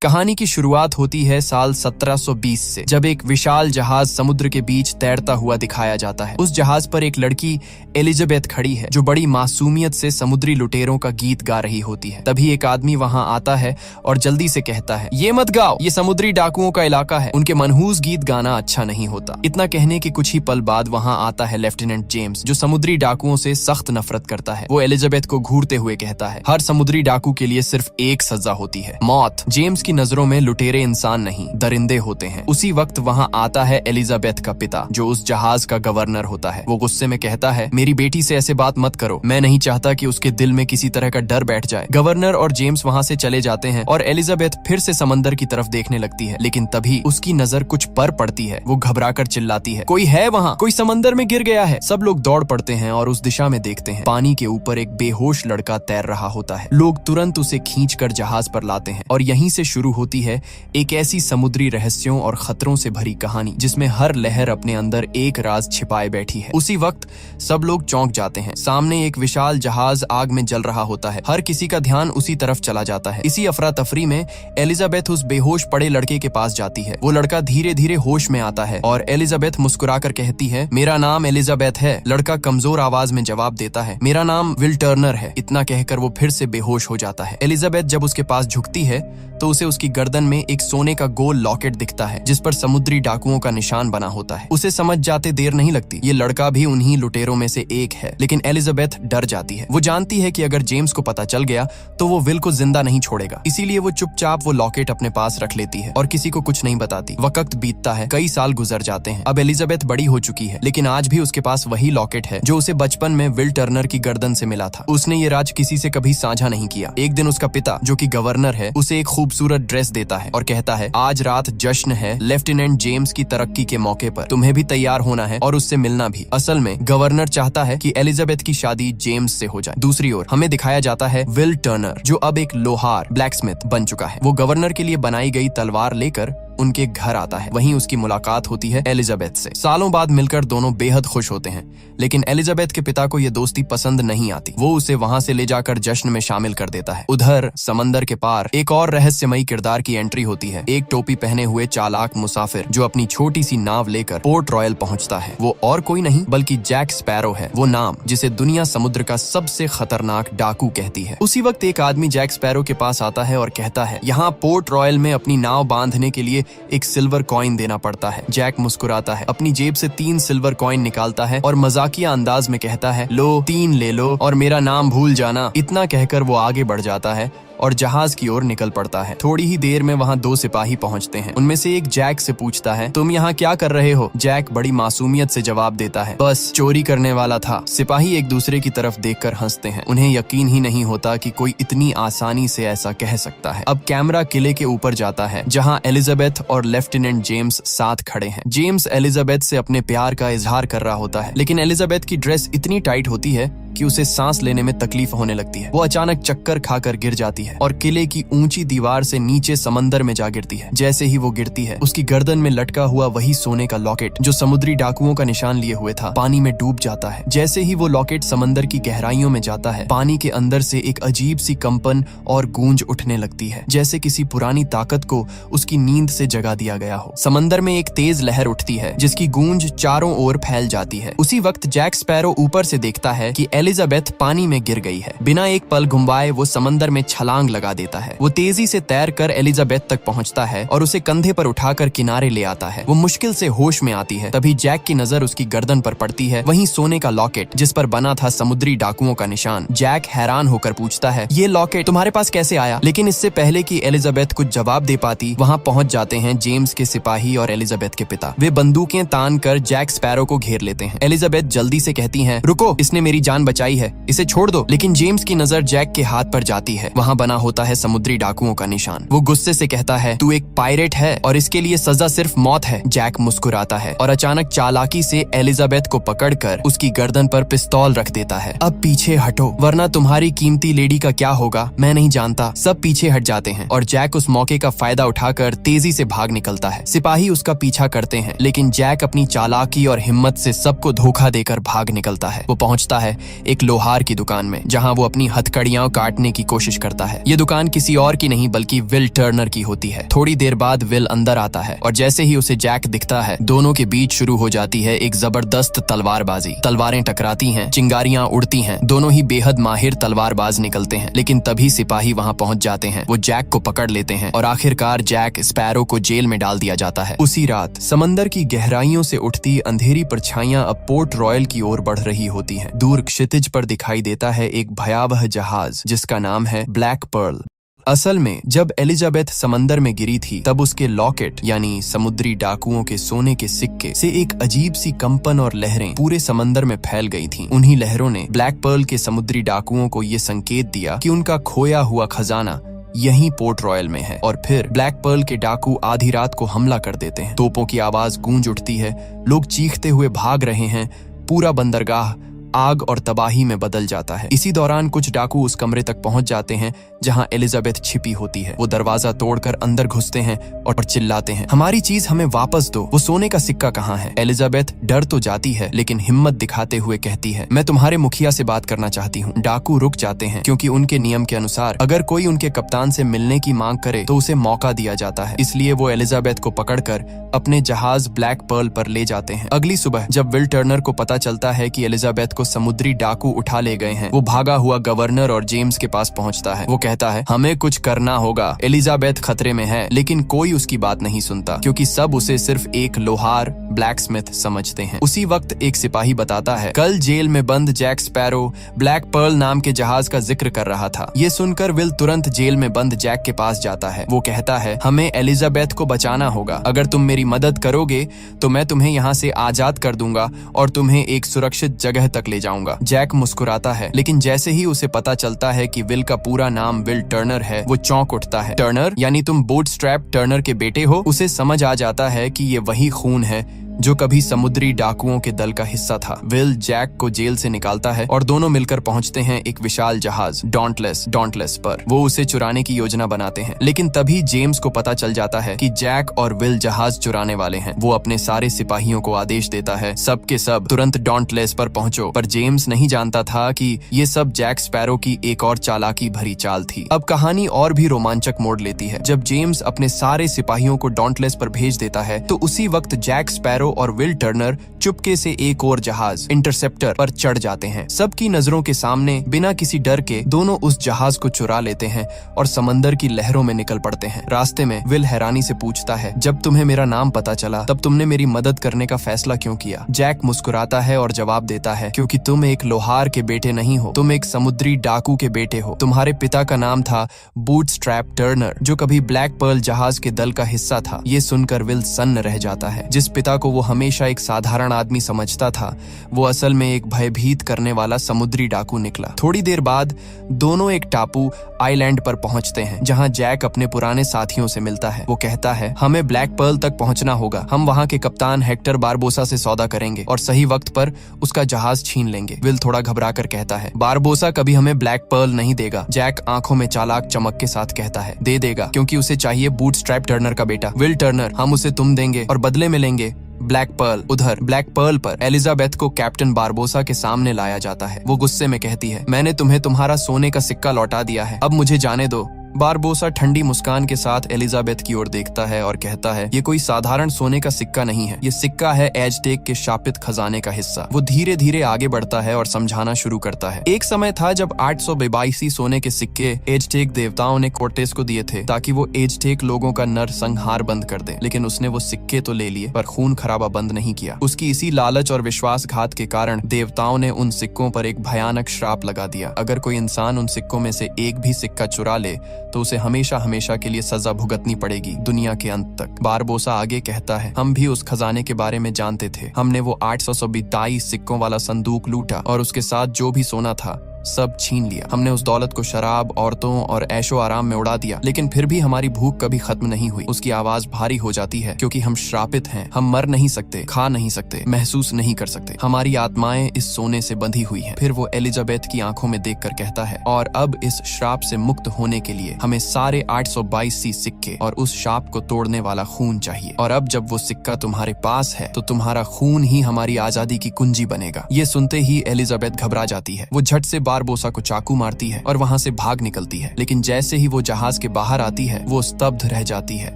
कहानी की शुरुआत होती है साल 1720 से, जब एक विशाल जहाज समुद्र के बीच तैरता हुआ दिखाया जाता है। उस जहाज पर एक लड़की एलिजाबेथ खड़ी है, जो बड़ी मासूमियत से समुद्री लुटेरों का गीत गा रही होती है। तभी एक आदमी वहां आता है और जल्दी से कहता है, ये मत गाओ, ये समुद्री डाकुओं का इलाका है, उनके मनहूस गीत गाना अच्छा नहीं होता। इतना कहने के कुछ ही पल बाद वहां आता है लेफ्टिनेंट जेम्स, जो समुद्री डाकुओं से सख्त नफरत करता है। वो एलिजाबेथ को घूरते हुए कहता है, हर समुद्री डाकू के लिए सिर्फ एक सजा होती है, मौत। जेम्स की नजरों में लुटेरे इंसान नहीं, दरिंदे होते हैं। उसी वक्त वहां आता है एलिजाबेथ का पिता, जो उस जहाज का गवर्नर होता है। वो गुस्से में कहता है, मेरी बेटी से ऐसे बात मत करो, मैं नहीं चाहता कि उसके दिल में किसी तरह का डर बैठ जाए। गवर्नर और जेम्स वहां से चले जाते हैं और एलिजाबेथ फिर से समंदर की तरफ देखने लगती है, लेकिन तभी उसकी नजर कुछ पर पड़ती है। वो घबराकर चिल्लाती है, कोई है वहां, कोई समंदर में गिर गया है। सब लोग दौड़ पड़ते हैं और उस दिशा में देखते हैं। पानी के ऊपर एक बेहोश लड़का तैर रहा होता है। लोग तुरंत उसे खींचकर जहाज पर लाते हैं और यहीं से शुरू होती है एक ऐसी समुद्री रहस्यों और खतरों से भरी कहानी, जिसमें हर लहर अपने अंदर एक राज छिपाए बैठी है। उसी वक्त सब लोग चौंक जाते हैं। सामने एक विशाल जहाज आग में जल रहा होता है। हर किसी का ध्यान उसी तरफ चला जाता है। इसी अफरा तफरी में एलिजाबेथ उस बेहोश पड़े लड़के के पास जाती है। वो लड़का धीरे धीरे होश में आता है और एलिजाबेथ मुस्कुराकर कहती है, मेरा नाम एलिजाबेथ है। लड़का कमजोर आवाज में जवाब देता है, मेरा नाम विल टर्नर है। इतना कहकर वो फिर से बेहोश हो जाता है। एलिजाबेथ जब उसके पास झुकती है तो उसे उसकी गर्दन में एक सोने का गोल लॉकेट दिखता है, जिस पर समुद्री डाकुओं का निशान बना होता है। उसे समझ जाते देर नहीं लगती, ये लड़का भी उन्हीं लुटेरों में से एक है। लेकिन एलिजाबेथ डर जाती है। वो जानती है कि अगर जेम्स को पता चल गया तो वो विल को जिंदा नहीं छोड़ेगा। इसीलिए वो चुपचाप वो लॉकेट अपने पास रख लेती है और किसी को कुछ नहीं बताती। वक्त बीतता है, कई साल गुजर जाते हैं। अब एलिजाबेथ बड़ी हो चुकी है, लेकिन आज भी उसके पास वही लॉकेट है जो उसे बचपन में विल टर्नर की गर्दन से मिला था। उसने ये राज किसी से कभी साझा नहीं किया। एक दिन उसका पिता, जो कि गवर्नर है, उसे एक खूबसूरत ड्रेस देता है और कहता है, आज रात जश्न है लेफ्टिनेंट जेम्स की तरक्की के मौके पर, तुम्हें भी तैयार होना है और उससे मिलना भी। असल में गवर्नर चाहता है कि एलिजाबेथ की शादी जेम्स से हो जाए। दूसरी ओर हमें दिखाया जाता है विल टर्नर, जो अब एक लोहार ब्लैकस्मिथ बन चुका है। वो गवर्नर के लिए बनाई गई तलवार लेकर उनके घर आता है। वहीं उसकी मुलाकात होती है एलिजाबेथ से। सालों बाद मिलकर दोनों बेहद खुश होते हैं, लेकिन एलिजाबेथ के पिता को यह दोस्ती पसंद नहीं आती। वो उसे वहां से ले जाकर जश्न में शामिल कर देता है। उधर समंदर के पार एक और रहस्यमयी किरदार की एंट्री होती है। एक टोपी पहने हुए चालाक मुसाफिर, जो अपनी छोटी सी नाव लेकर पोर्ट रॉयल पहुंचता है। वो और कोई नहीं बल्कि जैक स्पैरो है, वो नाम जिसे दुनिया समुद्र का सबसे खतरनाक डाकू कहती है। उसी वक्त एक आदमी जैक स्पैरो के पास आता है और कहता है, यहाँ पोर्ट रॉयल में अपनी नाव बांधने के लिए एक सिल्वर कॉइन देना पड़ता है। जैक मुस्कुराता है, अपनी जेब से 3 सिल्वर कॉइन निकालता है और मजाकिया अंदाज में कहता है, लो 3 ले लो और मेरा नाम भूल जाना। इतना कहकर वो आगे बढ़ जाता है और जहाज की ओर निकल पड़ता है। थोड़ी ही देर में वहाँ 2 सिपाही पहुँचते हैं। उनमें से एक जैक से पूछता है, तुम यहाँ क्या कर रहे हो? जैक बड़ी मासूमियत से जवाब देता है, बस चोरी करने वाला था। सिपाही एक दूसरे की तरफ देखकर हंसते हैं। उन्हें यकीन ही नहीं होता कि कोई इतनी आसानी से ऐसा कह सकता है। अब कैमरा किले के ऊपर जाता है, जहाँ एलिजाबेथ और लेफ्टिनेंट जेम्स साथ खड़े हैं। जेम्स एलिजाबेथ से अपने प्यार का इजहार कर रहा होता है, लेकिन एलिजाबेथ की ड्रेस इतनी टाइट होती है कि उसे सांस लेने में तकलीफ होने लगती है। वो अचानक चक्कर खाकर गिर जाती है और किले की ऊंची दीवार से नीचे समंदर में जा गिरती है। जैसे ही वो गिरती है, उसकी गर्दन में लटका हुआ वही सोने का लॉकेट, जो समुद्री डाकुओं का निशान लिए हुए था, पानी में डूब जाता है। जैसे ही वो लॉकेट समंदर की गहराइयों में जाता है, पानी के अंदर से एक अजीब सी कंपन और गूंज उठने लगती है, जैसे किसी पुरानी ताकत को उसकी नींद से जगा दिया गया हो। समंदर में एक तेज लहर उठती है, जिसकी गूंज चारों ओर फैल जाती है। उसी वक्त जैक स्पैरो ऊपर से देखता है कि एलिजाबेथ पानी में गिर गई है। बिना एक पल घुमाए वो समंदर में छलांग लगा देता है। वो तेजी से तैरकर एलिजाबेथ तक पहुंचता है और उसे कंधे पर उठाकर किनारे ले आता है। वो मुश्किल से होश में आती है। तभी जैक की नजर उसकी गर्दन पर पड़ती है, वहीं सोने का लॉकेट, जिस पर बना था समुद्री डाकुओं का निशान। जैक हैरान होकर पूछता है, ये लॉकेट तुम्हारे पास कैसे आया? लेकिन इससे पहले कि एलिजाबेथ कुछ जवाब दे पाती, वहाँ पहुंच जाते हैं जेम्स के सिपाही और एलिजाबेथ के पिता। वे बंदूकें तान कर जैक स्पैरो को घेर लेते हैं। एलिजाबेथ जल्दी से कहती है, रुको, इसने मेरी जान बचाई है, इसे छोड़ दो। लेकिन जेम्स की नजर जैक के हाथ पर जाती है। वहाँ बना होता है समुद्री डाकुओं का निशान। वो गुस्से से कहता है, तू एक पायरेट है और इसके लिए सजा सिर्फ मौत है। जैक मुस्कुराता है और अचानक चालाकी से एलिजाबेथ को पकड़कर उसकी गर्दन पर पिस्तौल रख देता है। अब पीछे हटो, वरना तुम्हारी कीमती लेडी का क्या होगा मैं नहीं जानता। सब पीछे हट जाते हैं और जैक उस मौके का फायदा उठाकर तेजी से भाग निकलता है। सिपाही उसका पीछा करते हैं, लेकिन जैक अपनी चालाकी और हिम्मत से सबको धोखा देकर भाग निकलता है। वो पहुंचता है एक लोहार की दुकान में, जहां वो अपनी हथकड़ियां काटने की कोशिश करता है। है। ये दुकान किसी और की नहीं बल्कि विल टर्नर की होती है। थोड़ी देर बाद विल अंदर आता है और जैसे ही उसे जैक दिखता है, दोनों के बीच शुरू हो जाती है एक जबरदस्त तलवारबाजी। तलवारें टकराती हैं, चिंगारियां उड़ती हैं, दोनों ही बेहद माहिर तलवारबाज निकलते हैं। लेकिन तभी सिपाही वहां पहुंच जाते हैं। वो जैक को पकड़ लेते हैं और आखिरकार जैक स्पैरो को जेल में डाल दिया जाता है। उसी रात समंदर की गहराइयों से उठती अंधेरी परछाइयां अब पोर्ट रॉयल की ओर बढ़ रही होती हैं। दूर क्षितिज पर दिखाई देता है एक भयावह जहाज जिसका नाम है ब्लैक पर्ल। असल में जब एलिजाबेथ समंदर में गिरी थी तब उसके लॉकेट यानी समुद्री डाकुओं के सोने के सिक्के से एक अजीब सी कंपन और लहरें पूरे समंदर में फैल गई थीं। उन्हीं लहरों ने ब्लैक पर्ल के समुद्री डाकुओं को ये संकेत दिया कि उनका खोया हुआ खजाना यहीं पोर्ट रॉयल में है। और फिर ब्लैक पर्ल के डाकू आधी रात को हमला कर देते हैं। तोपों की आवाज गूंज उठती है, लोग चीखते हुए भाग रहे हैं, पूरा बंदरगाह आग और तबाही में बदल जाता है। इसी दौरान कुछ डाकू उस कमरे तक पहुंच जाते हैं जहां एलिजाबेथ छिपी होती है। वो दरवाजा तोड़कर अंदर घुसते हैं और चिल्लाते हैं, हमारी चीज हमें वापस दो, वो सोने का सिक्का कहाँ है? एलिजाबेथ डर तो जाती है लेकिन हिम्मत दिखाते हुए कहती है, मैं तुम्हारे मुखिया से बात करना चाहती हूँ। डाकू रुक जाते हैं क्योंकि उनके नियम के अनुसार अगर कोई उनके कप्तान से मिलने की मांग करे तो उसे मौका दिया जाता है। इसलिए वो एलिजाबेथ को पकड़कर अपने जहाज ब्लैक पर्ल पर ले जाते हैं। अगली सुबह जब विल टर्नर को पता चलता है कि एलिजाबेथ को समुद्री डाकू उठा ले गए हैं, वो भागा हुआ गवर्नर और जेम्स के पास पहुंचता है। वो कहता है, हमें कुछ करना होगा, एलिजाबेथ खतरे में है। लेकिन कोई उसकी बात नहीं सुनता क्योंकि सब उसे सिर्फ एक लोहार ब्लैकस्मिथ समझते हैं। उसी वक्त एक सिपाही बताता है, कल जेल में बंद जैक स्पैरो ब्लैक पर्ल नाम के जहाज का जिक्र कर रहा था। ये सुनकर विल तुरंत जेल में बंद जैक के पास जाता है। वो कहता है, हमें एलिजाबेथ को बचाना होगा, अगर तुम मेरी मदद करोगे तो मैं तुम्हें यहाँ से आजाद कर दूंगा और तुम्हें एक सुरक्षित जगह तक ले जाऊंगा। जैक मुस्कुराता है लेकिन जैसे ही उसे पता चलता है कि विल का पूरा नाम विल टर्नर है, वो चौंक उठता है। टर्नर यानी तुम बूटस्ट्रैप टर्नर के बेटे हो? उसे समझ आ जाता है कि ये वही खून है जो कभी समुद्री डाकुओं के दल का हिस्सा था। विल जैक को जेल से निकालता है और दोनों मिलकर पहुंचते हैं एक विशाल जहाज डॉन्टलेस पर। वो उसे चुराने की योजना बनाते हैं लेकिन तभी जेम्स को पता चल जाता है कि जैक और विल जहाज चुराने वाले हैं। वो अपने सारे सिपाहियों को आदेश देता है, सब के सब तुरंत डॉन्टलेस पर पहुंचो। पर जेम्स नहीं जानता था कि ये सब जैक स्पैरो की एक और चालाकी भरी चाल थी। अब कहानी और भी रोमांचक मोड़ लेती है। जब जेम्स अपने सारे सिपाहियों को डॉन्टलेस पर भेज देता है तो उसी वक्त जैक स्पैरो और विल टर्नर चुपके से एक और जहाज इंटरसेप्टर पर चढ़ जाते हैं। सबकी नजरों के सामने बिना किसी डर के दोनों उस जहाज को चुरा लेते हैं और समंदर की लहरों में निकल पड़ते हैं। रास्ते में विल हैरानी से पूछता है, जब तुम्हें मेरा नाम पता चला तब तुमने मेरी मदद करने का फैसला क्यों किया? जैक मुस्कुराता है और जवाब देता है, क्योंकि तुम एक लोहार के बेटे नहीं हो, तुम एक समुद्री डाकू के बेटे हो। तुम्हारे पिता का नाम था बूटस्ट्रैप टर्नर जो कभी ब्लैक पर्ल जहाज के दल का हिस्सा था। ये सुनकर विल सन्न रह जाता है। जिस पिता को वो हमेशा एक साधारण आदमी समझता था, वो असल में एक भयभीत करने वाला समुद्री डाकू निकला। थोड़ी देर बाद दोनों एक टापू आइलैंड पर पहुंचते हैं जहां जैक अपने पुराने साथियों से मिलता है। वो कहता है, हमें ब्लैक पर्ल तक पहुंचना होगा, हम वहां के कप्तान हेक्टर बारबोसा से सौदा करेंगे और सही वक्त पर उसका जहाज छीन लेंगे। विल थोड़ा घबरा कर कहता है, बारबोसा कभी हमें ब्लैक पर्ल नहीं देगा। जैक आंखों में चालाक चमक के साथ कहता है, दे देगा, क्योंकि उसे चाहिए बूटस्ट्रैप टर्नर का बेटा। विल टर्नर, हम उसे तुम देंगे और बदले में लेंगे ब्लैक पर्ल। उधर ब्लैक पर्ल पर एलिजाबेथ को कैप्टन बारबोसा के सामने लाया जाता है। वो गुस्से में कहती है, मैंने तुम्हें तुम्हारा सोने का सिक्का लौटा दिया है, अब मुझे जाने दो। बारबोसा ठंडी मुस्कान के साथ एलिजाबेथ की ओर देखता है और कहता है, ये कोई साधारण सोने का सिक्का नहीं है, ये सिक्का है एजटेक के शापित खजाने का हिस्सा। वो धीरे धीरे आगे बढ़ता है और समझाना शुरू करता है, एक समय था जब 882 सोने के सिक्के एजटेक देवताओं ने कोर्टेस को दिए थे ताकि वो एजटेक लोगों का नरसंहार बंद कर दे। लेकिन उसने वो सिक्के तो ले लिए पर खून खराबा बंद नहीं किया। उसकी इसी लालच और विश्वासघात के कारण देवताओं ने उन सिक्कों पर एक भयानक श्राप लगा दिया। अगर कोई इंसान उन सिक्कों में से एक भी सिक्का चुरा ले तो उसे हमेशा हमेशा के लिए सजा भुगतनी पड़ेगी, दुनिया के अंत तक। बारबोसा आगे कहता है, हम भी उस खजाने के बारे में जानते थे। हमने वो 822 सिक्कों वाला संदूक लूटा और उसके साथ जो भी सोना था सब छीन लिया। हमने उस दौलत को शराब, औरतों और ऐशो आराम में उड़ा दिया, लेकिन फिर भी हमारी भूख कभी खत्म नहीं हुई। उसकी आवाज भारी हो जाती है, क्योंकि हम श्रापित हैं। हम मर नहीं सकते, खा नहीं सकते, महसूस नहीं कर सकते। हमारी आत्माएं इस सोने से बंधी हुई हैं। फिर वो एलिजाबेथ की आंखों में देखकर कहता है, और अब इस श्राप से मुक्त होने के लिए हमें सारे 822 सिक्के और उस श्राप को तोड़ने वाला खून चाहिए। और अब जब वो सिक्का तुम्हारे पास है तो तुम्हारा खून ही हमारी आजादी की कुंजी बनेगा। ये सुनते ही एलिजाबेथ घबरा जाती है। वो झट से बारबोसा को चाकू मारती है और वहाँ से भाग निकलती है। लेकिन जैसे ही वो जहाज के बाहर आती है वो स्तब्ध रह जाती है,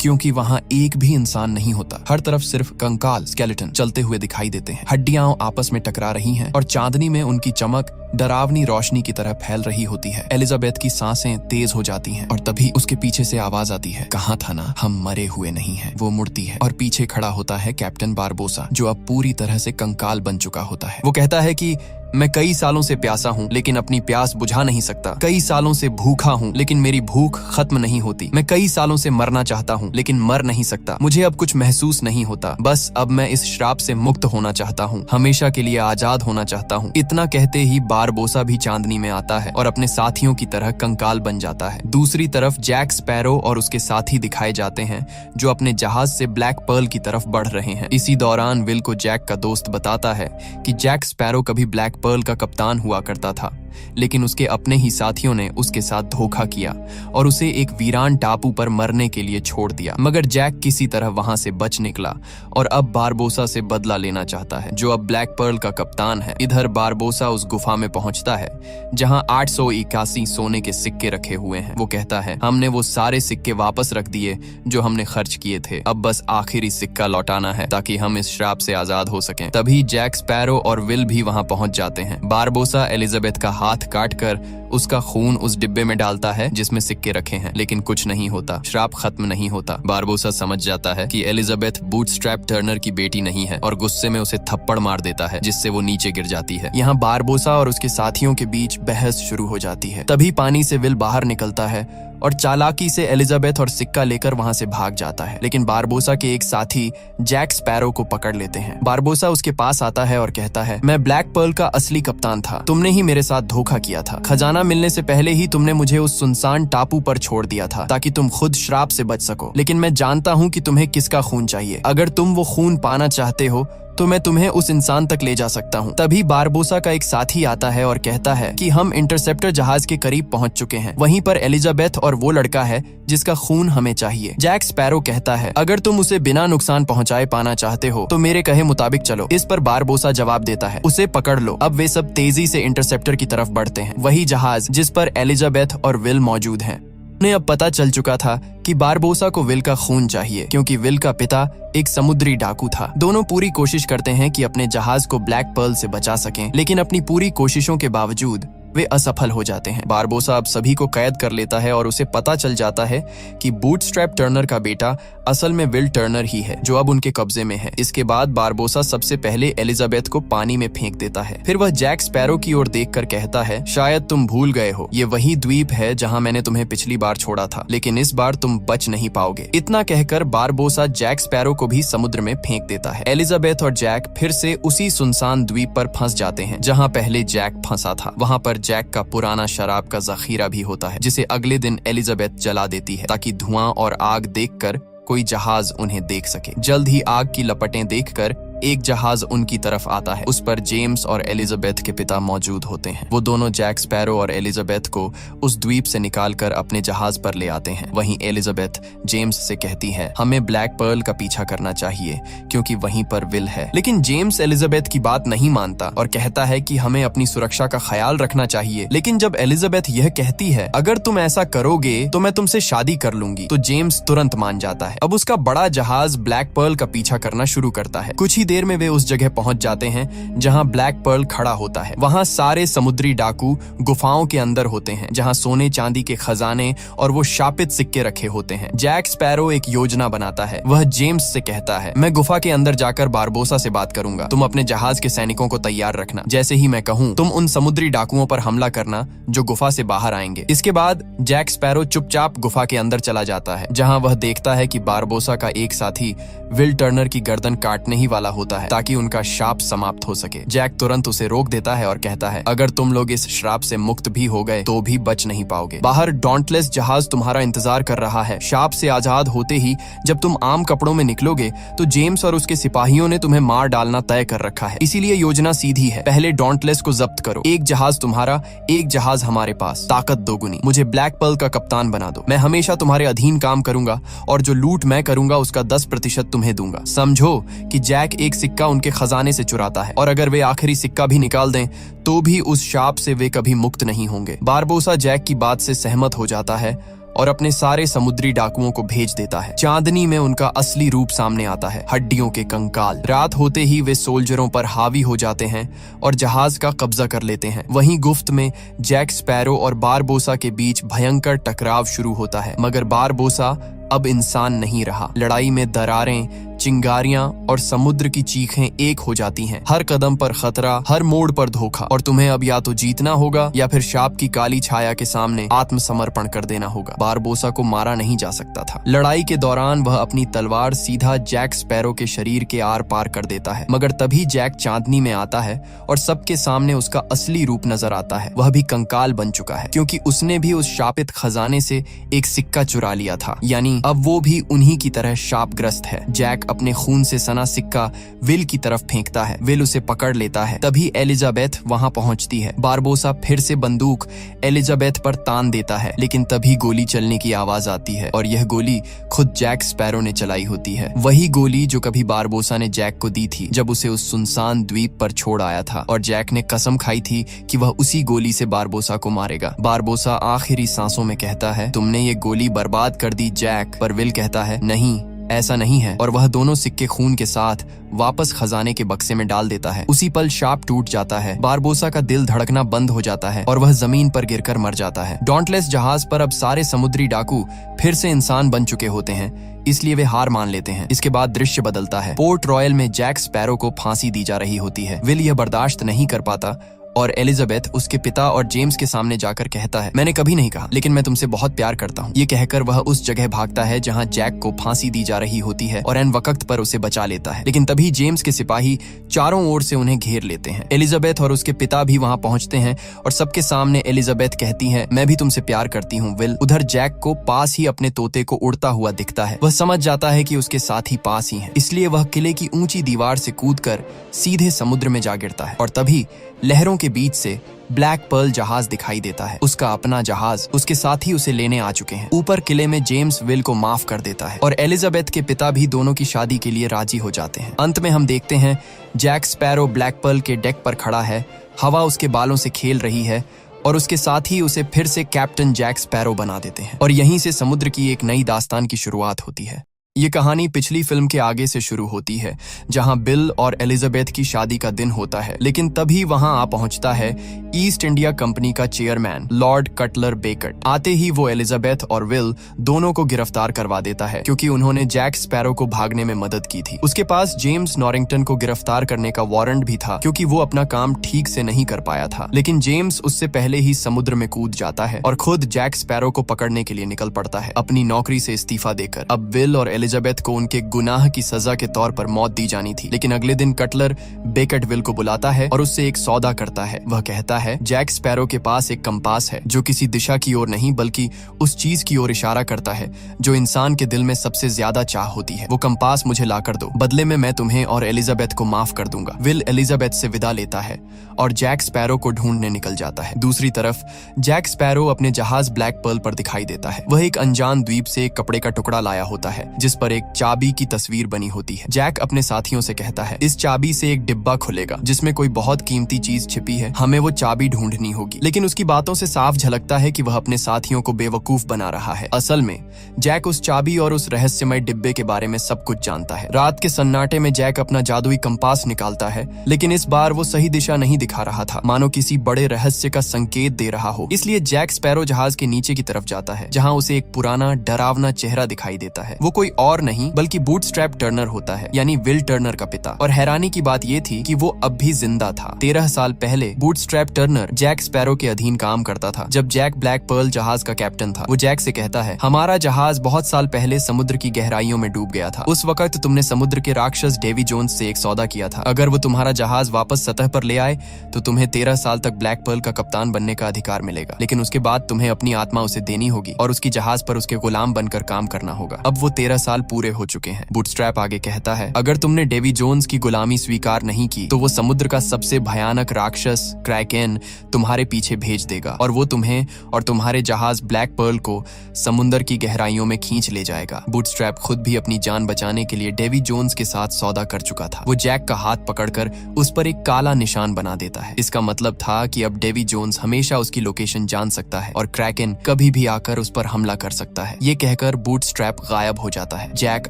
क्योंकि वहाँ एक भी इंसान नहीं होता। हर तरफ सिर्फ कंकाल स्केलेटन चलते हुए दिखाई देते हैं। हड्डियां आपस में टकरा रही हैं और चांदनी में उनकी चमक डरावनी रोशनी की तरह फैल रही होती है। एलिजाबेथ की सांसें तेज हो जाती हैं और तभी उसके पीछे से आवाज आती है, कहा था ना हम मरे हुए नहीं हैं। वो मुड़ती है और पीछे खड़ा होता है कैप्टन बारबोसा, जो अब पूरी तरह से कंकाल बन चुका होता है। वो कहता है कि मैं कई सालों से प्यासा हूँ लेकिन अपनी प्यास बुझा नहीं सकता। कई सालों से भूखा हूँ लेकिन मेरी भूख खत्म नहीं होती। मैं कई सालों से मरना चाहता हूँ लेकिन मर नहीं सकता। मुझे अब कुछ महसूस नहीं होता। बस अब मैं इस श्राप से मुक्त होना चाहता हूँ, हमेशा के लिए आजाद होना चाहता हूँ। इतना कहते ही बारबोसा भी चांदनी में आता है और अपने साथियों की तरह कंकाल बन जाता है। दूसरी तरफ जैक स्पैरो और उसके साथी दिखाए जाते हैं जो अपने जहाज से ब्लैक पर्ल की तरफ बढ़ रहे हैं। इसी दौरान विल को जैक का दोस्त बताता है कि जैक स्पैरो कभी ब्लैक पर्ल का कप्तान हुआ करता था, लेकिन उसके अपने ही साथियों ने उसके साथ धोखा किया और उसे एक वीरान टापू पर मरने के लिए छोड़ दिया। मगर जैक किसी तरह वहां से बच निकला और अब बारबोसा से बदला लेना चाहता है, जो अब ब्लैक पर्ल का कप्तान है। इधर बारबोसा उस गुफा में पहुंचता है जहां 881 सोने के सिक्के रखे हुए हैं। वो कहता है, हमने वो सारे सिक्के वापस रख दिए जो हमने खर्च किए थे। अब बस आखिरी सिक्का लौटाना है ताकि हम इस श्राप से आजाद हो सकें। तभी जैक स्पैरो और विल भी वहां पहुंच जाते हैं। बारबोसा एलिजाबेथ का हाथ काटकर उसका खून उस डिब्बे में डालता है जिसमें सिक्के रखे हैं, लेकिन कुछ नहीं होता। श्राप खत्म नहीं होता। बारबोसा समझ जाता है कि एलिजाबेथ बूटस्ट्रैप टर्नर की बेटी नहीं है और गुस्से में उसे थप्पड़ मार देता है जिससे वो नीचे गिर जाती है। यहाँ बारबोसा और उसके साथियों के बीच बहस शुरू हो जाती है। तभी पानी से विल बाहर निकलता है और चालाकी से एलिजाबेथ और सिक्का लेकर वहां से भाग जाता है। लेकिन बारबोसा के एक साथी जैक स्पैरो को पकड़ लेते हैं। बारबोसा उसके पास आता है और कहता है, मैं ब्लैक पर्ल का असली कप्तान था। तुमने ही मेरे साथ धोखा किया था। खजाना मिलने से पहले ही तुमने मुझे उस सुनसान टापू पर छोड़ दिया था ताकि तुम खुद श्राप से बच सको। लेकिन मैं जानता हूँ कि तुम्हें किसका खून चाहिए। अगर तुम वो खून पाना चाहते हो तो मैं तुम्हें उस इंसान तक ले जा सकता हूँ। तभी बारबोसा का एक साथी आता है और कहता है कि हम इंटरसेप्टर जहाज के करीब पहुंच चुके हैं। वहीं पर एलिजाबेथ और वो लड़का है जिसका खून हमें चाहिए। जैक स्पैरो कहता है, अगर तुम उसे बिना नुकसान पहुंचाए पाना चाहते हो तो मेरे कहे मुताबिक चलो। इस पर बारबोसा जवाब देता है, उसे पकड़ लो। अब वे सब तेजी से इंटरसेप्टर की तरफ बढ़ते हैं, वही जहाज जिस पर एलिजाबेथ और विल मौजूद हैं। उन्हें अब पता चल चुका था कि बारबोसा को विल का खून चाहिए, क्योंकि विल का पिता एक समुद्री डाकू था। दोनों पूरी कोशिश करते हैं कि अपने जहाज को ब्लैक पर्ल से बचा सकें, लेकिन अपनी पूरी कोशिशों के बावजूद वे असफल हो जाते हैं। बारबोसा अब सभी को कैद कर लेता है और उसे पता चल जाता है कि बूटस्ट्रैप टर्नर का बेटा असल में विल टर्नर ही है, जो अब उनके कब्जे में है। इसके बाद बारबोसा सबसे पहले एलिजाबेथ को पानी में फेंक देता है। फिर वह जैक स्पैरो की ओर देखकर कहता है, शायद तुम भूल गए हो, ये वही द्वीप है जहां मैंने तुम्हें पिछली बार छोड़ा था, लेकिन इस बार तुम बच नहीं पाओगे। इतना कहकर बारबोसा जैक स्पैरो को भी समुद्र में फेंक देता है। एलिजाबेथ और जैक फिर से उसी सुनसान द्वीप पर फंस जाते हैं जहां पहले जैक फंसा था। वहां पर जैक का पुराना शराब का जखीरा भी होता है, जिसे अगले दिन एलिजाबेथ जला देती है ताकि धुआं और आग देखकर कोई जहाज उन्हें देख सके। जल्द ही आग की लपटें देखकर एक जहाज उनकी तरफ आता है। उस पर जेम्स और एलिजाबेथ के पिता मौजूद होते हैं। वो दोनों जैक स्पैरो और एलिजाबेथ को उस द्वीप से निकालकर अपने जहाज पर ले आते हैं। वहीं एलिजाबेथ जेम्स से कहती है, हमें ब्लैक पर्ल का पीछा करना चाहिए क्योंकि वहीं पर विल है। लेकिन जेम्स एलिजाबेथ की बात नहीं मानता और कहता है कि हमें अपनी सुरक्षा का ख्याल रखना चाहिए। लेकिन जब एलिजाबेथ यह कहती है, अगर तुम ऐसा करोगे तो मैं तुमसे शादी कर लूंगी, तो जेम्स तुरंत मान जाता है। अब उसका बड़ा जहाज ब्लैक पर्ल का पीछा करना शुरू करता है। कुछ ही देर में वे उस जगह पहुंच जाते हैं जहां ब्लैक पर्ल खड़ा होता है। वहां सारे समुद्री डाकू गुफाओं के अंदर होते हैं जहां सोने चांदी के खजाने और वो शापित सिक्के रखे होते हैं। जैक स्पैरो एक योजना बनाता है। वह जेम्स से कहता है, मैं गुफा के अंदर जाकर बारबोसा से बात करूंगा, तुम अपने जहाज के सैनिकों को तैयार रखना। जैसे ही मैं कहूं तुम उन समुद्री डाकुओं पर हमला करना जो गुफा से बाहर आएंगे। इसके बाद जैक स्पैरो चुपचाप गुफा के अंदर चला जाता है जहां वह देखता है कि बारबोसा का एक साथी विल टर्नर की गर्दन काटने ही वाला होता है ताकि उनका शाप समाप्त हो सके। जैक तुरंत उसे रोक देता है और कहता है, अगर तुम लोग इस श्राप से मुक्त भी हो गए तो भी बच नहीं पाओगे। बाहर डॉन्टलेस जहाज तुम्हारा इंतजार कर रहा है। शाप से आजाद होते ही जब तुम आम कपड़ों में निकलोगे तो जेम्स और उसके सिपाहियों ने तुम्हें मार डालना तय कर रखा है। इसीलिए योजना सीधी है, पहले डॉन्टलेस को जब्त करो। एक जहाज तुम्हारा, एक जहाज हमारे पास, ताकत दोगुनी। मुझे ब्लैक पर्ल का कप्तान बना दो। मैं हमेशा तुम्हारे अधीन काम करूंगा और जो लूट मैं करूंगा उसका 10% तुम्हें दूंगा। समझो कि जैक एक सिक्का उनके खजाने से चुराता है, और अगर वे आखिरी सिक्का भी निकाल दें तो भी उस शाप से वे कभी मुक्त नहीं होंगे। बारबोसा जैक की बात से सहमत हो जाता है और अपने सारे समुद्री डाकुओं को भेज देता है। चांदनी में उनका असली रूप सामने आता है, हड्डियों के कंकाल। रात होते ही वे सोल्जरों पर हावी हो जाते हैं और जहाज का कब्जा कर लेते हैं। वहीं गुफ्त में जैक स्पैरो और बारबोसा के बीच भयंकर टकराव शुरू होता है, मगर बारबोसा अब इंसान नहीं रहा। लड़ाई में दरारें, चिंगारियां और समुद्र की चीखें एक हो जाती हैं। हर कदम पर खतरा, हर मोड़ पर धोखा, और तुम्हें अब या तो जीतना होगा या फिर शाप की काली छाया के सामने आत्मसमर्पण कर देना होगा। बारबोसा को मारा नहीं जा सकता था। लड़ाई के दौरान वह अपनी तलवार सीधा जैक स्पैरो के शरीर के आर पार कर देता है, मगर तभी जैक चांदनी में आता है और सबके सामने उसका असली रूप नजर आता है। वह भी कंकाल बन चुका है, क्योंकि उसने भी उस शापित खजाने से एक सिक्का चुरा लिया था, यानी अब वो भी उन्हीं की तरह शापग्रस्त है। जैक अपने खून से सना सिक्का विल की तरफ फेंकता है। विल उसे पकड़ लेता है। तभी एलिजाबेथ वहां पहुंचती है। बारबोसा फिर से बंदूक एलिजाबेथ पर तान देता है, लेकिन तभी गोली चलने की आवाज आती है, और यह गोली खुद जैक स्पैरो ने चलाई होती है। वही गोली जो कभी बारबोसा ने जैक को दी थी जब उसे उस सुनसान द्वीप पर छोड़ आया था, और जैक ने कसम खाई थी कि वह उसी गोली से बारबोसा को मारेगा। बारबोसा आखिरी सांसों में कहता है, तुमने ये गोली बर्बाद कर दी जैक। पर विल कहता है, नहीं, ऐसा नहीं है, और वह दोनों सिक्के खून के साथ वापस खजाने के बक्से में डाल देता है। उसी पल शाप टूट जाता है। बारबोसा का दिल धड़कना बंद हो जाता है और वह जमीन पर गिरकर मर जाता है। डॉन्टलेस जहाज पर अब सारे समुद्री डाकू फिर से इंसान बन चुके होते हैं, इसलिए वे हार मान लेते हैं। इसके बाद दृश्य बदलता है। पोर्ट रॉयल में जैक स्पैरो को फांसी दी जा रही होती है। विल यह बर्दाश्त नहीं कर पाता और एलिजाबेथ उसके पिता और जेम्स के सामने जाकर कहता है, मैंने कभी नहीं कहा, लेकिन मैं तुमसे बहुत प्यार करता हूँ। ये कहकर वह उस जगह भागता है जहाँ जैक को फांसी दी जा रही होती है और एन वक्त पर उसे बचा लेता है। लेकिन तभी जेम्स के सिपाही चारों ओर से उन्हें घेर लेते हैं। एलिजाबेथ और उसके पिता भी वहां पहुंचते हैं और सबके सामने एलिजाबेथ कहती है, मैं भी तुमसे प्यार करती हूँ विल। उधर जैक को पास ही अपने तोते को उड़ता हुआ दिखता है। वह समझ जाता है कि उसके साथी पास ही हैं, इसलिए वह किले की ऊंची दीवार से कूदकर सीधे समुद्र में जा गिरता है। और तभी लहरों के बीच से ब्लैक पर्ल जहाज दिखाई देता है। उसका अपना जहाज, उसके साथी उसे लेने आ चुके हैं। ऊपर किले में जेम्स विल को माफ कर देता है और एलिजाबेथ के पिता भी दोनों की शादी के लिए राजी हो जाते हैं। अंत में हम देखते हैं जैक स्पैरो ब्लैक पर्ल के डेक पर खड़ा है, हवा उसके बालों से खेल रही है और उसके साथ ही उसे फिर से कैप्टन जैक स्पैरो बना देते हैं। और यहीं से समुद्र की एक नई दास्तान की शुरुआत होती है। ये कहानी पिछली फिल्म के आगे से शुरू होती है, जहां बिल और एलिजाबेथ की शादी का दिन होता है, लेकिन तभी वहां आ पहुंचता है ईस्ट इंडिया कंपनी का चेयरमैन लॉर्ड कटलर बेकट। आते ही वो एलिजाबेथ और विल दोनों को गिरफ्तार करवा देता है, क्योंकि उन्होंने जैक स्पैरो को भागने में मदद की थी। उसके पास जेम्स नॉरिंगटन को गिरफ्तार करने का वारंट भी था, क्योंकि वो अपना काम ठीक से नहीं कर पाया था। लेकिन जेम्स उससे पहले ही समुद्र में कूद जाता है और खुद जैक स्पैरो को पकड़ने के लिए निकल पड़ता है, अपनी नौकरी से इस्तीफा देकर। अब विल और एलिजाबेथ को उनके गुनाह की सजा के तौर पर मौत दी जानी थी। लेकिन अगले दिन कटलर बेकट विल को बुलाता है और उससे एक सौदा करता है। वह कहता है, जैक स्पैरो के पास एक कंपास है जो किसी दिशा की ओर नहीं बल्कि उस चीज की ओर इशारा करता है जो इंसान के दिल में सबसे ज्यादा चाह होती है। वो कंपास मुझे ला कर दो, बदले में मैं तुम्हें और एलिजाबेथ को माफ कर दूंगा। विल एलिजाबेथ से विदा लेता है और जैक स्पैरो को ढूंढने निकल जाता है। दूसरी तरफ जैक स्पैरो अपने जहाज ब्लैक पर्ल पर दिखाई देता है। वह एक अनजान द्वीप से एक कपड़े का टुकड़ा लाया होता है जिस पर एक चाबी की तस्वीर बनी होती है। जैक अपने साथियों से कहता है, इस चाबी से एक डिब्बा खुलेगा जिसमें कोई बहुत कीमती चीज छिपी है, हमें वो चाबी ढूंढनी होगी। लेकिन उसकी बातों से साफ झलकता है कि वह अपने साथियों को बेवकूफ बना रहा है। असल में जैक उस चाबी और उस रहस्यमय डिब्बे के बारे में सब कुछ जानता है। रात के सन्नाटे में जैक अपना जादुई कंपास निकालता है, लेकिन इस बार वो सही दिशा नहीं दिखा रहा था, मानो किसी बड़े रहस्य का संकेत दे रहा हो। इसलिए जैक स्पैरो जहाज के नीचे की तरफ जाता है, जहाँ उसे एक पुराना डरावना चेहरा दिखाई देता है। वो कोई और नहीं बल्कि बूटस्ट्रैप टर्नर होता है, यानी विल टर्नर का पिता। और हैरानी की बात ये थी कि वो अब भी जिंदा था। 13 साल पहले बूटस्ट्रैप टर्नर जैक स्पैरो के अधीन काम करता था। जब जैक ब्लैक पर्ल जहाज का कैप्टन था, वो जैक से कहता है, हमारा जहाज बहुत साल पहले समुद्र की गहराइयों में डूब गया था। उस वक्त तुमने समुद्र के राक्षस डेवी जोन्स से एक सौदा किया था। अगर वो तुम्हारा जहाज वापस सतह पर ले आए तो तुम्हें 13 साल तक ब्लैक पर्ल का कप्तान बनने का अधिकार मिलेगा, लेकिन उसके बाद तुम्हें अपनी आत्मा उसे देनी होगी और उसकी जहाज पर उसके गुलाम बनकर काम करना होगा। अब वो 13 साल पूरे हो चुके हैं। बूटस्ट्रैप आगे कहता है, अगर तुमने डेवी जोन्स की गुलामी स्वीकार नहीं की तो वो समुद्र का सबसे भयानक राक्षस क्रैकेन तुम्हारे पीछे भेज देगा और वो तुम्हें और तुम्हारे जहाज ब्लैक पर्ल को समुद्र की गहराइयों में खींच ले जाएगा। बूटस्ट्रैप खुद भी अपनी जान बचाने के लिए डेवी जोन्स के साथ सौदा कर चुका था। वो जैक का हाथ पकड़कर उस पर एक काला निशान बना देता है। इसका मतलब था कि अब डेवी जोन्स हमेशा उसकी लोकेशन जान सकता है और क्रैकेन कभी भी आकर उस पर हमला कर सकता है। ये कहकर बूटस्ट्रैप गायब हो जाता है। जैक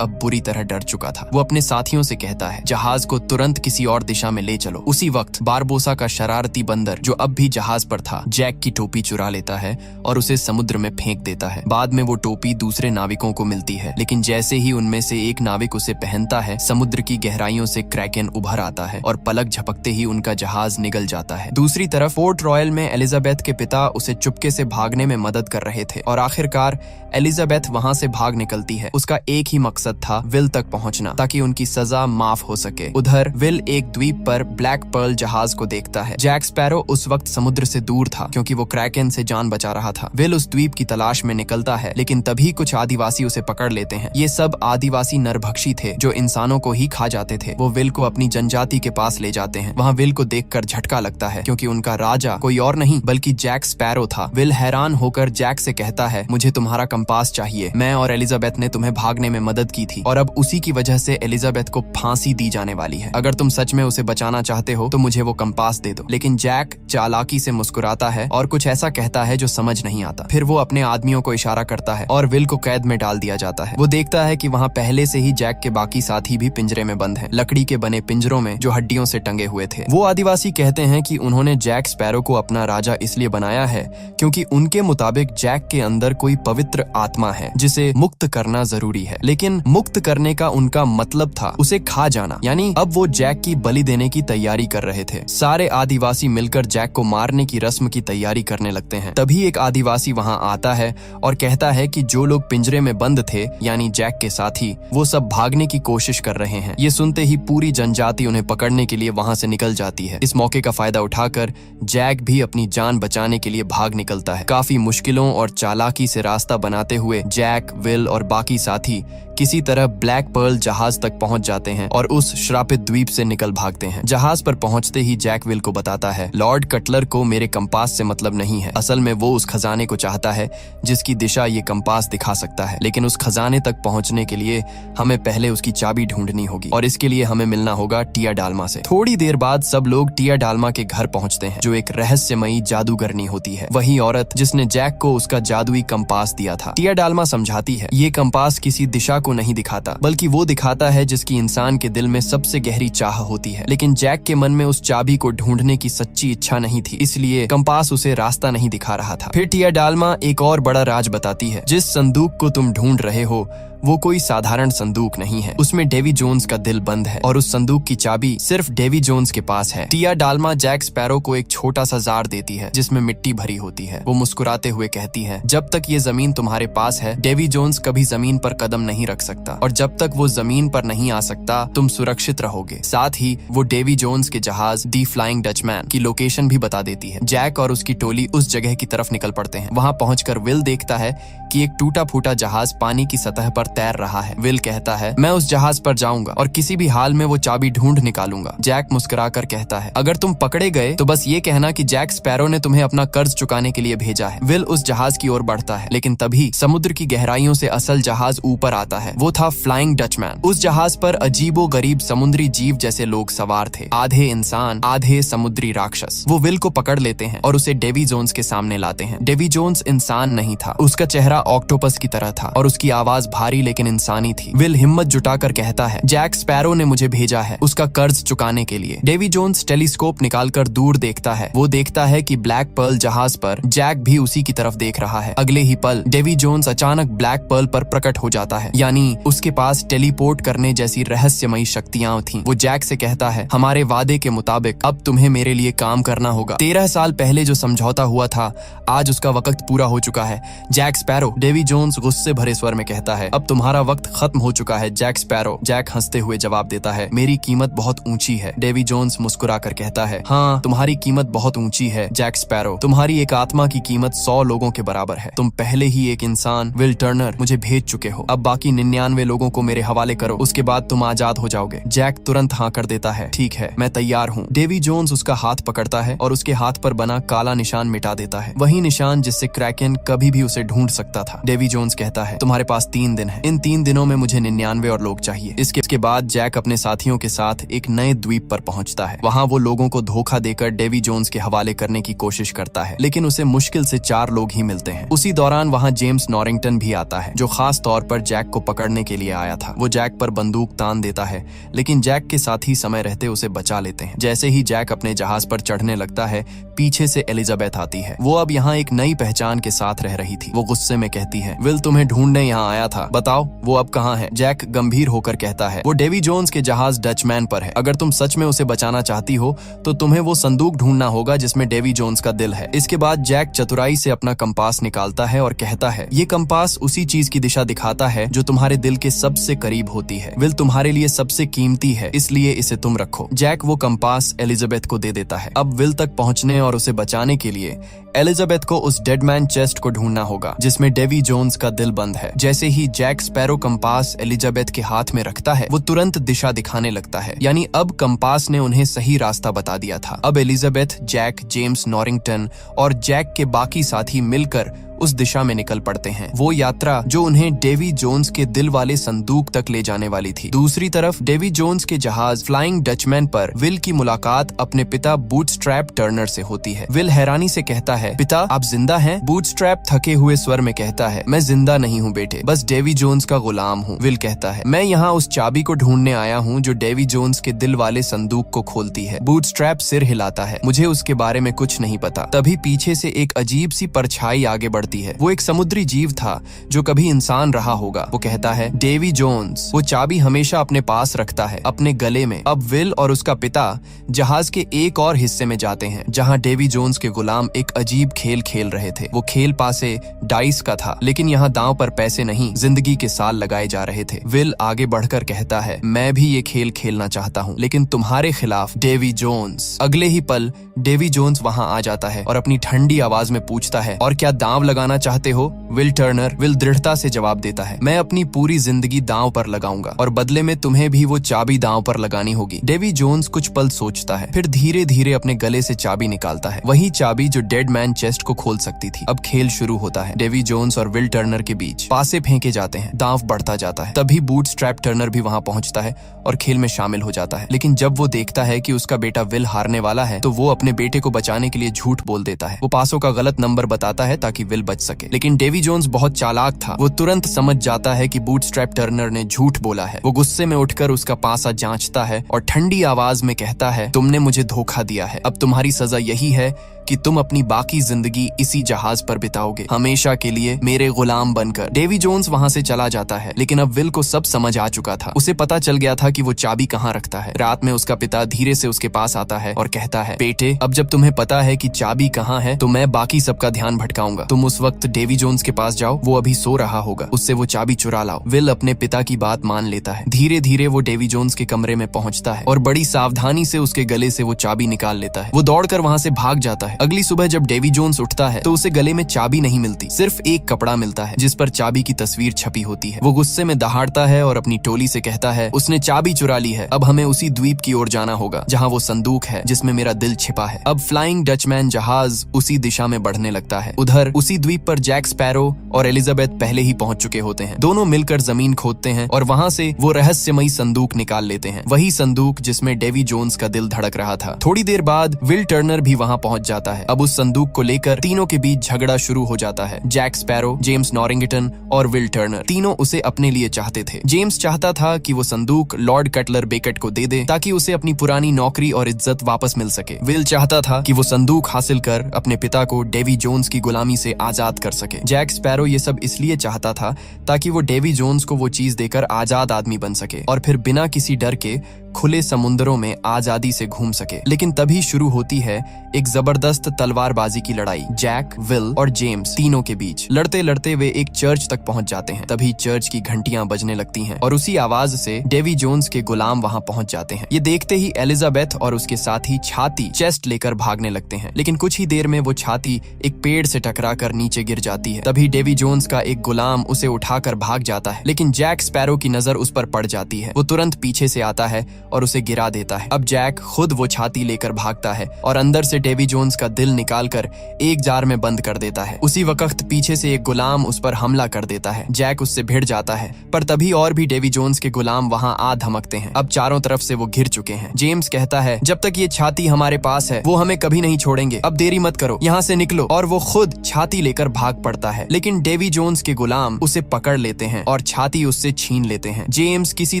अब बुरी तरह डर चुका था। वो अपने साथियों से कहता है, जहाज को तुरंत किसी और दिशा में ले चलो। उसी वक्त बारबोसा का शरारती बंदर, जो अब भी जहाज पर था, जैक की टोपी चुरा लेता है और उसे समुद्र में फेंक देता है। बाद में वो टोपी दूसरे नाविकों को मिलती है, लेकिन जैसे ही उनमें से एक नाविक उसे पहनता है, समुद्र की गहराइयों से क्रैकेन उभर आता है और पलक झपकते ही उनका जहाज निगल जाता है। दूसरी तरफ फोर्ट रॉयल में एलिजाबेथ के पिता उसे चुपके से भागने में मदद कर रहे थे और आखिरकार एलिजाबेथ वहां से भाग निकलती है। उसका एक ही मकसद था, विल तक पहुंचना ताकि उनकी सजा माफ हो सके। उधर विल एक द्वीप पर ब्लैक पर्ल जहाज को देखता है। जैक स्पैरो उस वक्त समुद्र से दूर था क्योंकि वो क्रैकेन से जान बचा रहा था। विल उस द्वीप की तलाश में निकलता है, लेकिन तभी कुछ आदिवासी उसे पकड़ लेते हैं। ये सब आदिवासी नरभक्षी थे जो इंसानों को ही खा जाते थे। वो विल को अपनी जनजाति के पास ले जाते हैं। वहाँ विल को देखकर झटका लगता है क्योंकि उनका राजा कोई और नहीं बल्कि जैक स्पैरो था। विल हैरान होकर जैक से कहता है, मुझे तुम्हारा कंपास चाहिए। मैं और एलिजाबेथ ने तुम्हें भागने में मदद की थी और अब उसी की वजह से एलिजाबेथ को फांसी दी जाने वाली है। अगर तुम सच में उसे बचाना चाहते हो तो मुझे वो कंपास दे दो। लेकिन जैक चालाकी से मुस्कुराता है और कुछ ऐसा कहता है जो समझ नहीं आता। फिर वो अपने आदमियों को इशारा करता है और विल को कैद में डाल दिया जाता है। वो देखता है कि वहाँ पहले से ही जैक के बाकी साथी भी पिंजरे में बंद हैं, लकड़ी के बने पिंजरों में जो हड्डियों से टंगे हुए थे। वो आदिवासी कहते हैं कि उन्होंने जैक स्पैरो को अपना राजा इसलिए बनाया है क्योंकि उनके मुताबिक जैक के अंदर कोई पवित्र आत्मा है जिसे मुक्त करना जरूरी है। लेकिन मुक्त करने का उनका मतलब था उसे खा जाना, यानी अब वो जैक की बलि देने की तैयारी कर रहे थे। सारे आदिवासी मिलकर जैक को मारने की रस्म की तैयारी करने लगते हैं। तभी एक आदिवासी वहाँ आता है और कहता है कि जो लोग पिंजरे में बंद थे, यानी जैक के साथी, वो सब भागने की कोशिश कर रहे हैं। ये सुनते ही पूरी जनजाति उन्हें पकड़ने के लिए वहाँ से निकल जाती है। इस मौके का फायदा उठाकर जैक भी अपनी जान बचाने के लिए भाग निकलता है। काफी मुश्किलों और चालाकी से रास्ता बनाते हुए जैक, विल और बाकी साथी किसी तरह ब्लैक पर्ल जहाज तक पहुंच जाते हैं और उस श्रापित द्वीप से निकल भागते हैं। जहाज पर पहुंचते ही जैक विल को बताता है, लॉर्ड कटलर को मेरे कंपास से मतलब नहीं है। असल में वो उस खजाने को चाहता है जिसकी दिशा ये कंपास दिखा सकता है, लेकिन उस खजाने तक पहुंचने के लिए हमें पहले उसकी चाबी ढूंढनी होगी और इसके लिए हमें मिलना होगा टिया डालमा से। थोड़ी देर बाद सब लोग टिया डालमा के घर पहुंचते हैं, जो एक रहस्यमयी जादूगरनी होती है, वही औरत जिसने जैक को उसका जादुई कंपास दिया था। टिया डालमा समझाती है, ये कंपास किसी दिशा को नहीं दिखाता बल्कि वो दिखाता है जिसकी इंसान के दिल में सबसे गहरी चाह होती है। लेकिन जैक के मन में उस चाबी को ढूंढने की सच्ची इच्छा नहीं थी, इसलिए कंपास उसे रास्ता नहीं दिखा रहा था। फिर टिया डालमा एक और बड़ा राज बताती है, जिस संदूक को तुम ढूंढ रहे हो वो कोई साधारण संदूक नहीं है। उसमें डेवी जोन्स का दिल बंद है और उस संदूक की चाबी सिर्फ डेवी जोन्स के पास है। टिया डालमा जैक स्पैरो को एक छोटा सा जार देती है जिसमें मिट्टी भरी होती है। वो मुस्कुराते हुए कहती है, जब तक ये जमीन तुम्हारे पास है, डेवी जोन्स कभी जमीन पर कदम नहीं रख सकता और जब तक वो जमीन पर नहीं आ सकता तुम सुरक्षित रहोगे। साथ ही वो डेवी जोन्स के जहाज दी फ्लाइंग डचमैन की लोकेशन भी बता देती है। जैक और उसकी टोली उस जगह की तरफ निकल पड़ते हैं। वहाँ पहुंचकर विल देखता है कि एक टूटा फूटा जहाज पानी की सतह पर तैर रहा है। विल कहता है, मैं उस जहाज पर जाऊंगा और किसी भी हाल में वो चाबी ढूंढ निकालूंगा। जैक मुस्कुराकर कहता है, अगर तुम पकड़े गए तो बस ये कहना कि जैक स्पैरो ने तुम्हें अपना कर्ज चुकाने के लिए भेजा है। विल उस जहाज की ओर बढ़ता है, लेकिन तभी समुद्र की गहराइयों से असल जहाज ऊपर आता है। वो था फ्लाइंग डचमैन। उस जहाज पर अजीबो गरीब समुद्री जीव जैसे लोग सवार थे, आधे इंसान आधे समुद्री राक्षस। वो विल को पकड़ लेते हैं और उसे डेवी जोन्स के सामने लाते हैं। डेवी जोन्स इंसान नहीं था, उसका चेहरा ऑक्टोपस की तरह था और उसकी आवाज भारी लेकिन इंसानी थी। विल हिम्मत जुटाकर कहता है, जैक स्पैरो ने मुझे भेजा है उसका कर्ज चुकाने के लिए। डेवी जोन्स टेलीस्कोप निकालकर दूर देखता है। वो देखता है कि ब्लैक पर्ल जहाज पर जैक भी उसी की तरफ देख रहा है। अगले ही पल डेवी जोन्स अचानक ब्लैक पर्ल पर प्रकट हो जाता है, यानी उसके पास टेलीपोर्ट करने जैसी रहस्यमयी शक्तियां थीं। वो जैक से कहता है, हमारे वादे के मुताबिक अब तुम्हें मेरे लिए काम करना होगा। 13 साल पहले जो समझौता हुआ था आज उसका वक्त पूरा हो चुका है। जैक स्पैरो, डेवी जोन्स गुस्से भरे स्वर में कहता है, अब तुम्हारा वक्त खत्म हो चुका है जैक स्पैरो। जैक हंसते हुए जवाब देता है, मेरी कीमत बहुत ऊंची है। डेवी जोन्स मुस्कुरा कर कहता है, हाँ तुम्हारी कीमत बहुत ऊंची है जैक स्पैरो। तुम्हारी एक आत्मा की कीमत 100 लोगों के बराबर है। तुम पहले ही एक इंसान विल टर्नर मुझे भेज चुके हो। अब बाकी 99 लोगों को मेरे हवाले करो, उसके बाद तुम आजाद हो जाओगे। जैक तुरंत हाँ कर देता है, ठीक है मैं तैयार हूँ। डेवी जोन्स उसका हाथ पकड़ता है और उसके हाथ पर बना काला निशान मिटा देता है, वही निशान जिससे क्रैकन कभी भी उसे ढूंढ सकता था। डेवी जोन्स कहता है, तुम्हारे पास 3 दिन है। इन 3 दिनों में मुझे 99 और लोग चाहिए। इसके बाद जैक अपने साथियों के साथ एक नए द्वीप पर पहुंचता है। वहां वो लोगों को धोखा देकर डेवी जोन्स के हवाले करने की कोशिश करता है, लेकिन उसे मुश्किल से 4 लोग ही मिलते हैं। उसी दौरान वहां जेम्स नॉरिंगटन भी आता है, जो खास तौर पर जैक को पकड़ने के लिए आया था। वो जैक पर बंदूक तान देता है, लेकिन जैक के साथी समय रहते उसे बचा लेते हैं। जैसे ही जैक अपने जहाज पर चढ़ने लगता है, पीछे से एलिजाबेथ आती है। वो अब यहाँ एक नई पहचान के साथ रह रही थी। वो गुस्से में कहती है, विल तुम्हें ढूंढने यहाँ आया था, बताओ वो अब कहाँ है? जैक गंभीर होकर कहता है, वो डेवी जोन्स के जहाज डचमैन पर है। अगर तुम सच में उसे बचाना चाहती हो तो तुम्हें वो संदूक ढूंढना होगा जिसमें डेवी जोन्स का दिल है। इसके बाद जैक चतुराई से अपना कंपास निकालता है और कहता है, ये कंपास उसी चीज की दिशा दिखाता है जो तुम्हारे दिल के सबसे करीब होती है। विल तुम्हारे लिए सबसे कीमती है, इसलिए इसे तुम रखो। जैक वो कंपास एलिजाबेथ को दे देता है। अब विल तक पहुंचने और उसे बचाने के लिए एलिजाबेथ को उस डेड मैन चेस्ट को ढूंढना होगा जिसमें डेवी जोन्स का दिल बंद है। जैसे ही जैक स्पैरो कंपास एलिजाबेथ के हाथ में रखता है, वो तुरंत दिशा दिखाने लगता है, यानी अब कंपास ने उन्हें सही रास्ता बता दिया था। अब एलिजाबेथ, जैक, जेम्स नॉरिंगटन और जैक के बाकी साथी मिलकर उस दिशा में निकल पड़ते हैं। वो यात्रा जो उन्हें डेवी जोन्स के दिल वाले संदूक तक ले जाने वाली थी। दूसरी तरफ डेवी जोन्स के जहाज फ्लाइंग डचमैन पर विल की मुलाकात अपने पिता बूटस्ट्रैप टर्नर से होती है। विल हैरानी से कहता है, पिता आप जिंदा हैं? बूटस्ट्रैप थके हुए स्वर में कहता है, मैं जिंदा नहीं हूँ बेटे, बस डेवी जोन्स का गुलाम हूँ। विल कहता है, मैं यहाँ उस चाबी को ढूंढने आया हूँ जो डेवी जोन्स के दिल वाले संदूक को खोलती है। बूटस्ट्रैप सिर हिलाता है, मुझे उसके बारे में कुछ नहीं पता। तभी पीछे से एक अजीब सी परछाई आगे बढ़ती है। वो एक समुद्री जीव था जो कभी इंसान रहा होगा। वो कहता है, डेवी जोन्स वो चाबी हमेशा अपने पास रखता है, अपने गले में। अब विल और उसका पिता जहाज के एक और हिस्से में जाते हैं जहां डेवी जोन्स के गुलाम एक अजीब खेल खेल रहे थे। वो खेल पासे डाइस का था, लेकिन यहाँ दांव पर पैसे नहीं, जिंदगी के साल लगाए जा रहे थे। विल आगे बढ़कर कहता है, मैं भी ये खेल खेलना चाहता हूँ, लेकिन तुम्हारे खिलाफ डेवी जोन्स। अगले ही पल डेवी जोन्स वहां आ जाता है और अपनी ठंडी आवाज में पूछता है, और क्या दांव लगाना चाहते हो विल टर्नर? विल दृढ़ता से जवाब देता है, मैं अपनी पूरी जिंदगी दांव पर लगाऊंगा और बदले में तुम्हें भी वो चाबी दांव पर लगानी होगी। डेवी जोन्स कुछ पल सोचता है, फिर धीरे धीरे अपने गले से चाबी निकालता है, वही चाबी जो डेड मैन चेस्ट को खोल सकती थी। अब खेल शुरू होता है। डेवी जोन्स और विल टर्नर के बीच पासे फेंके जाते हैं, दांव बढ़ता जाता है। तभी बूटस्ट्रैप टर्नर भी वहां पहुंचता है और खेल में शामिल हो जाता है। लेकिन जब वो देखता है कि उसका बेटा विल हारने वाला है, तो वो अपने बेटे को बचाने के लिए झूठ बोल देता है। वो पासों का गलत नंबर बताता है ताकि विल बच सके, लेकिन डेवी जोन्स बहुत चालाक था। वो तुरंत समझ जाता है कि बूटस्ट्रैप टर्नर ने झूठ बोला है। वो गुस्से में उठकर उसका पासा जांचता है और ठंडी आवाज में कहता है, तुमने मुझे धोखा दिया है। अब तुम्हारी सजा यही है कि तुम अपनी बाकी जिंदगी इसी जहाज पर बिताओगे, हमेशा के लिए मेरे गुलाम बनकर। डेवी जोन्स वहां से चला जाता है, लेकिन अब विल को सब समझ आ चुका था। उसे पता चल गया था कि वो चाबी कहाँ रखता है। रात में उसका पिता धीरे से उसके पास आता है और कहता है, बेटे अब जब तुम्हें पता है कि चाबी कहाँ है, तो मैं बाकी सबका ध्यान भटकाऊंगा। तुम उस वक्त डेवी जोन्स के पास जाओ, वो अभी सो रहा होगा, उससे वो चाबी चुरा लाओ। विल अपने पिता की बात मान लेता है। धीरे धीरे वो डेवी जोन्स के कमरे में पहुंचता है और बड़ी सावधानी से उसके गले से वो चाबी निकाल लेता है। वो दौड़कर वहां से भाग जाता है। अगली सुबह जब डेवी जोन्स उठता है तो उसे गले में चाबी नहीं मिलती, सिर्फ एक कपड़ा मिलता है जिस पर चाबी की तस्वीर छपी होती है। वो गुस्से में दहाड़ता है और अपनी टोली से कहता है, उसने चाबी चुरा ली है, अब हमें उसी द्वीप की ओर जाना होगा जहाँ वो संदूक है जिसमें मेरा दिल छिपा है। अब फ्लाइंग डचमैन जहाज उसी दिशा में बढ़ने लगता है। उधर उसी द्वीप पर जैक स्पैरो और एलिजाबेथ पहले ही पहुंच चुके होते हैं। दोनों मिलकर जमीन खोदते हैं और वहां से वो रहस्यमयी संदूक निकाल लेते हैं, वही संदूक जिसमें डेवी जोन्स का दिल धड़क रहा था। थोड़ी देर बाद विल टर्नर भी वहां पहुंच जाता है। अब उस संदूक को लेकर तीनों के बीच झगड़ा शुरू हो जाता है। जैक स्पैरो, जेम्स नॉरिंगटन और विल टर्नर तीनों उसे अपने लिए चाहते थे। जेम्स चाहता था कि वो संदूक लॉर्ड कटलर बेकेट को दे दे ताकि उसे अपनी पुरानी नौकरी और इज्जत वापस मिल सके। विल चाहता था कि वो संदूक हासिल कर अपने पिता को डेवी जोन्स की गुलामी से आजाद कर सके। जैक स्पैरो ये सब इसलिए चाहता था ताकि वो डेवी जोन्स को वो चीज देकर आजाद आदमी बन सके और फिर बिना किसी डर के खुले समुद्रों में आजादी से घूम सके। लेकिन तभी शुरू होती है एक जबरदस्त जबरदस्त तलवारबाजी की लड़ाई जैक, विल और जेम्स तीनों के बीच। लड़ते लड़ते वे एक चर्च तक पहुंच जाते हैं। तभी चर्च की घंटियां बजने लगती हैं और उसी आवाज से डेवी जोन्स के गुलाम वहां पहुंच जाते हैं। ये देखते ही एलिजाबेथ और उसके साथी छाती चेस्ट लेकर भागने लगते हैं, लेकिन कुछ ही देर में वो छाती एक पेड़ से टकराकर नीचे गिर जाती है। तभी डेवी जोन्स का एक गुलाम उसे उठाकर भाग जाता है, लेकिन जैक स्पैरो की नजर उस पर पड़ जाती है। वो तुरंत पीछे से आता है और उसे गिरा देता है। अब जैक खुद वो छाती लेकर भागता है और अंदर से डेवी जोन्स का दिल निकालकर एक जार में बंद कर देता है। उसी वक्त पीछे से एक गुलाम उस पर हमला कर देता है। जैक उससे भिड़ जाता है, पर तभी और भी डेवी जोन्स के गुलाम वहां आ धमकते हैं। अब चारों तरफ से वो घिर चुके हैं। जेम्स कहता है, जब तक ये छाती हमारे पास है वो हमें कभी नहीं छोड़ेंगे, अब देरी मत करो, यहाँ से निकलो। और वो खुद छाती लेकर भाग पड़ता है, लेकिन डेवी जोन्स के गुलाम उसे पकड़ लेते हैं और छाती उससे छीन लेते हैं। जेम्स किसी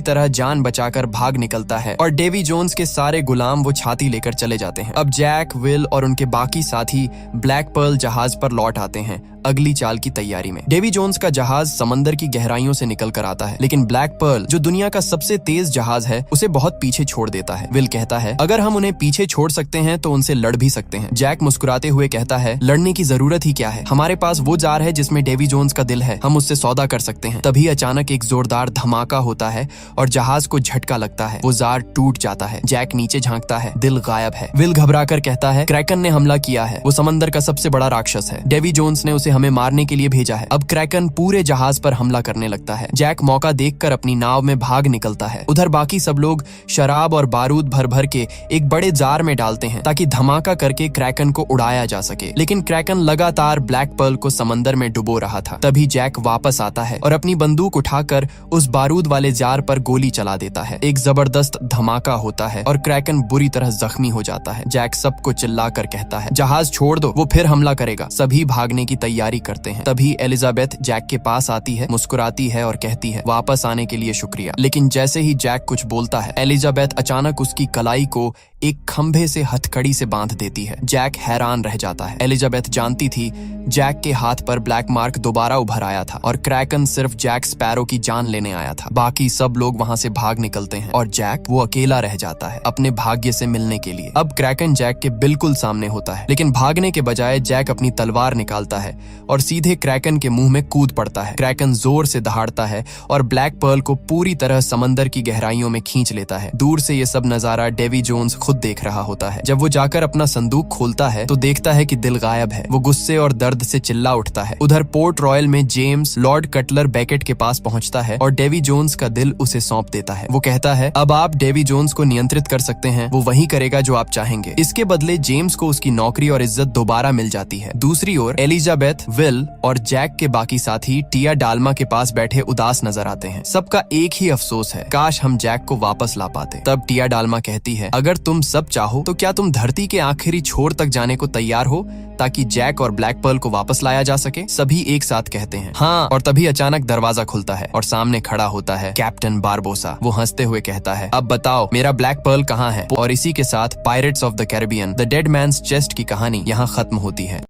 तरह जान बचाकर भाग निकलता है और डेवी जोन्स के सारे गुलाम वो छाती लेकर चले जाते हैं। अब जैक, विल और उनके बाकी साथी ब्लैक पर्ल जहाज पर लौट आते हैं अगली चाल की तैयारी में। डेवी जोन्स का जहाज समंदर की गहराइयों से निकल कर आता है, लेकिन ब्लैक पर्ल जो दुनिया का सबसे तेज जहाज है उसे बहुत पीछे छोड़ देता है। विल कहता है, अगर हम उन्हें पीछे छोड़ सकते हैं तो उनसे लड़ भी सकते हैं। जैक मुस्कुराते हुए कहता है, लड़ने की जरूरत ही क्या है, हमारे पास वो जार है जिसमें डेवी जोन्स का दिल है, हम उससे सौदा कर सकते हैं। तभी अचानक एक जोरदार धमाका होता है और जहाज को झटका लगता है। वो जार टूट जाता है। जैक नीचे झांकता है, दिल गायब है। विल घबराकर कहता है, क्रैकन ने हमला किया है, वो समंदर का सबसे बड़ा राक्षस है, डेवी जोन्स ने उसे हमें मारने के लिए भेजा है। अब क्रैकन पूरे जहाज पर हमला करने लगता है। जैक मौका देखकर अपनी नाव में भाग निकलता है। उधर बाकी सब लोग शराब और बारूद भर भर के एक बड़े जार में डालते हैं ताकि धमाका करके क्रैकन को उड़ाया जा सके, लेकिन क्रैकन लगातार ब्लैक पर्ल को समंदर में डुबो रहा था। तभी जैक वापस आता है और अपनी बंदूक उठाकर उस बारूद वाले जार पर गोली चला देता है। एक जबरदस्त धमाका होता है और क्रैकन बुरी तरह जख्मी हो जाता है। जैक सबको चिल्लाकर कहता है, जहाज छोड़ दो, वो फिर हमला करेगा। सभी भागने की तैयारी करते हैं। तभी एलिजाबेथ जैक के पास आती है, मुस्कुराती है और कहती है, वापस आने के लिए शुक्रिया। लेकिन जैसे ही जैक कुछ बोलता है, एलिजाबेथ अचानक उसकी कलाई को एक खंभे से हथकड़ी से बांध देती है। जैक हैरान रह जाता है। एलिजाबेथ जानती थी जैक के हाथ पर ब्लैक मार्क दोबारा उभर आया था और क्रैकन सिर्फ जैक स्पैरो की जान लेने आया था। बाकी सब लोग वहां से भाग निकलते हैं और जैक वो अकेला रह जाता है अपने भाग्य से मिलने के लिए। अब क्रैकन जैक के बिल्कुल सामने होता है, लेकिन भागने के बजाय जैक अपनी तलवार निकालता है और सीधे क्रैकन के मुंह में कूद पड़ता है। क्रैकन जोर से दहाड़ता है और ब्लैक पर्ल को पूरी तरह समंदर की गहराइयों में खींच लेता है। दूर से ये सब नजारा डेवी जोन्स खुद देख रहा होता है। जब वो जाकर अपना संदूक खोलता है तो देखता है कि दिल गायब है। वो गुस्से और दर्द से चिल्ला उठता है। उधर पोर्ट रॉयल में जेम्स लॉर्ड कटलर बेकेट के पास पहुंचता है और डेवी जोन्स का दिल उसे सौंप देता है। वो कहता है, अब आप डेवी जोन्स को नियंत्रित कर सकते हैं, वो वही करेगा जो आप चाहेंगे। इसके बदले जेम्स को उसकी नौकरी और इज्जत दोबारा मिल जाती है। दूसरी ओर एलिजाबेथ, विल और जैक के बाकी साथी टिया डाल्मा के पास बैठे उदास नजर आते हैं। सबका एक ही अफसोस है, काश हम जैक को वापस ला पाते। तब टिया डाल्मा कहती है, अगर तुम सब चाहो तो क्या तुम धरती के आखिरी छोर तक जाने को तैयार हो ताकि जैक और ब्लैक पर्ल को वापस लाया जा सके? सभी एक साथ कहते हैं हाँ। और तभी अचानक दरवाजा खुलता है और सामने खड़ा होता है कैप्टन बारबोसा। वो हंसते हुए कहता है, अब बताओ मेरा ब्लैक पर्ल कहाँ है? और इसी के साथ pirates of the Caribbean the dead man's chest की कहानी यहाँ खत्म होती है।